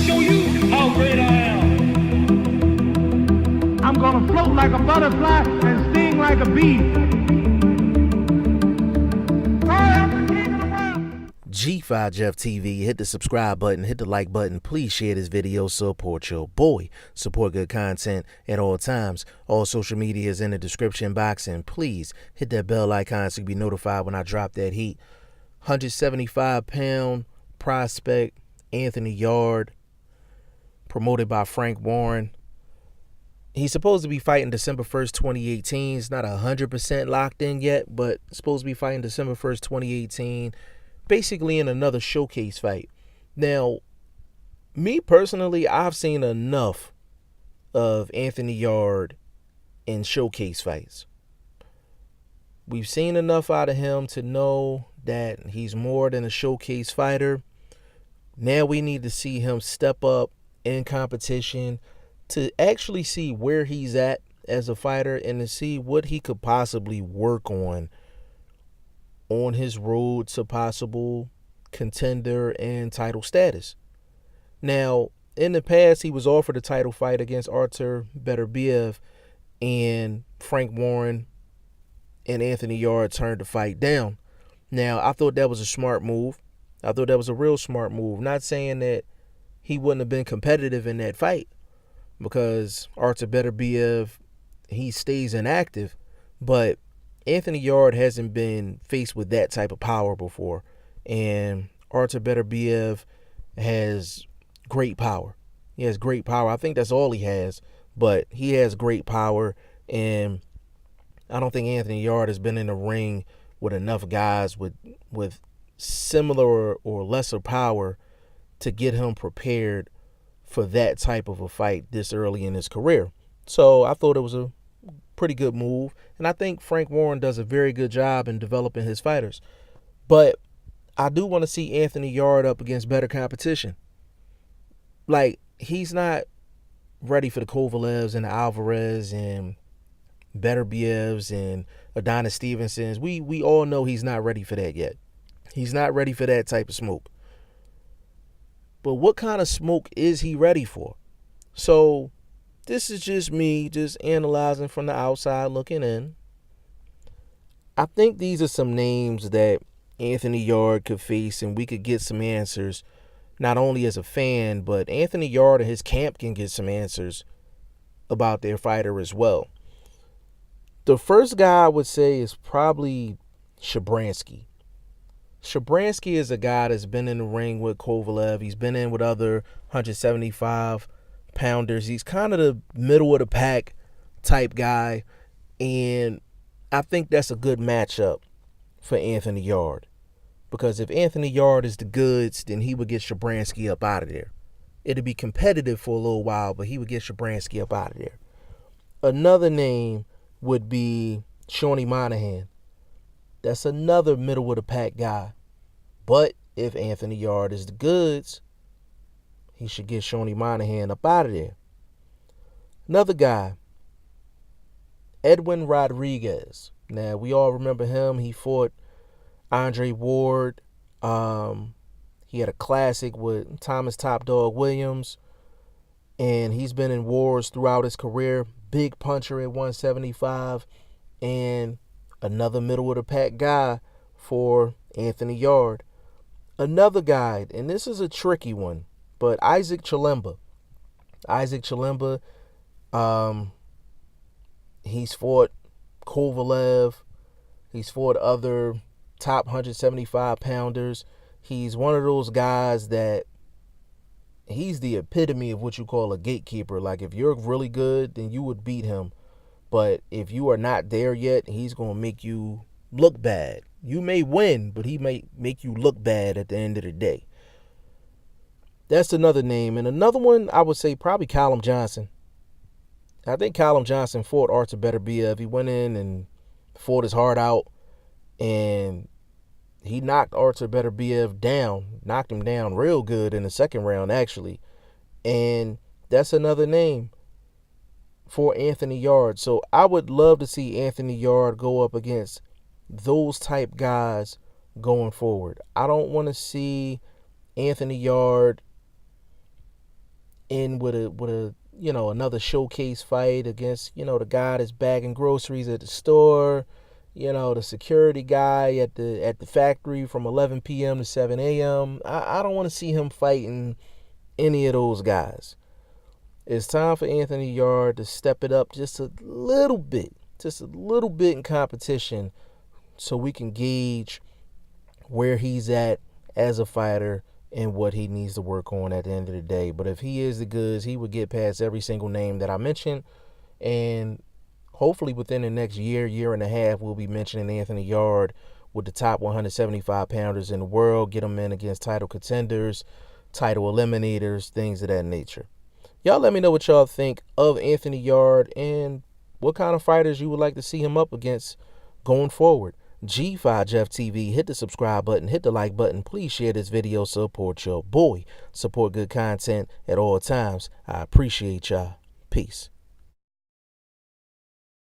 show you how great I am. I'm gonna float like a butterfly and sting like a bee. I am the king of the world. G5 Jeff TV, hit the subscribe button, hit the like button. Please share this video, support your boy. Support good content at all times. All social media is in the description box, and please hit that bell icon so you be notified when I drop that heat. 175-pound prospect Anthony Yarde, promoted by Frank Warren. He's supposed to be fighting December 1st, 2018. It's not 100% locked in yet, but supposed to be fighting December 1st, 2018. Basically in another showcase fight. Now, me personally, I've seen enough of Anthony Yarde in showcase fights. We've seen enough out of him to know that he's more than a showcase fighter. Now we need to see him step up in competition to actually see where he's at as a fighter and to see what he could possibly work on his road to possible contender and title status. Now, in the past, he was offered a title fight against Artur Beterbiev, and Frank Warren and Anthony Yarde turned the fight down. Now, I thought that was a smart move. I thought that was a real smart move. Not saying that he wouldn't have been competitive in that fight, because Artur Beterbiev, he stays inactive, but Anthony Yarde hasn't been faced with that type of power before, and Artur Beterbiev has great power. He has great power. I think that's all he has, but he has great power, and I don't think Anthony Yarde has been in the ring with enough guys with similar or lesser power to get him prepared for that type of a fight this early in his career. So I thought it was a pretty good move, and I think Frank Warren does a very good job in developing his fighters. But I do want to see Anthony Yarde up against better competition. Like, he's not ready for the Kovalevs and the Alvarez and Beterbievs and Adonis Stevensons. We all know he's not ready for that yet. He's not ready for that type of smoke. But what kind of smoke is he ready for? So this is just me just analyzing from the outside looking in. I think these are some names that Anthony Yarde could face, and we could get some answers, not only as a fan, but Anthony Yarde and his camp can get some answers about their fighter as well. The first guy I would say is probably Shabransky. Shabransky is a guy that's been in the ring with Kovalev. He's been in with other 175-pounders. He's kind of the middle of the pack type guy, and I think that's a good matchup for Anthony Yarde, because if Anthony Yarde is the goods, then he would get Shabransky up out of there. It'd be competitive for a little while, but he would get Shabransky up out of there. Another name would be Shawnee Monahan. That's another middle of the pack guy. But if Anthony Yarde is the goods, he should get Shawnee Monahan up out of there. Another guy, Edwin Rodriguez. Now, we all remember him. He fought Andre Ward. He had a classic with Thomas Top Dog Williams, and he's been in wars throughout his career. Big puncher at 175, and another middle of the pack guy for Anthony Yarde. Another guy, and this is a tricky one, but Isaac Chilemba. Isaac Chilemba, he's fought Kovalev. He's fought other top 175-pounders. He's one of those guys that he's the epitome of what you call a gatekeeper. Like, if you're really good, then you would beat him. But if you are not there yet, he's going to make you look bad. You may win, but he may make you look bad at the end of the day. That's another name. And another one, I would say probably Callum Johnson. I think Callum Johnson fought Artur Beterbiev. He went in and fought his heart out, and he knocked Artur Beterbiev down, knocked him down real good in the second round, actually. And that's another name for Anthony Yarde. So I would love to see Anthony Yarde go up against those type guys going forward. I don't want to see Anthony Yarde in with a another showcase fight against the guy that's bagging groceries at the store, the security guy at the factory from 11 p.m. to 7 a.m. I don't want to see him fighting any of those guys. It's time for Anthony Yarde to step it up just a little bit in competition, so we can gauge where he's at as a fighter and what he needs to work on at the end of the day. But if he is the goods, he would get past every single name that I mentioned, and hopefully within the next year and a half, we'll be mentioning Anthony Yarde with the top 175 pounders in the world, get him in against title contenders, title eliminators, things of that nature. Y'all let me know what y'all think of Anthony Yarde and what kind of fighters you would like to see him up against going forward. G5 Jeff TV, hit the subscribe button, hit the like button. Please share this video, support your boy. Support good content at all times. I appreciate y'all. Peace.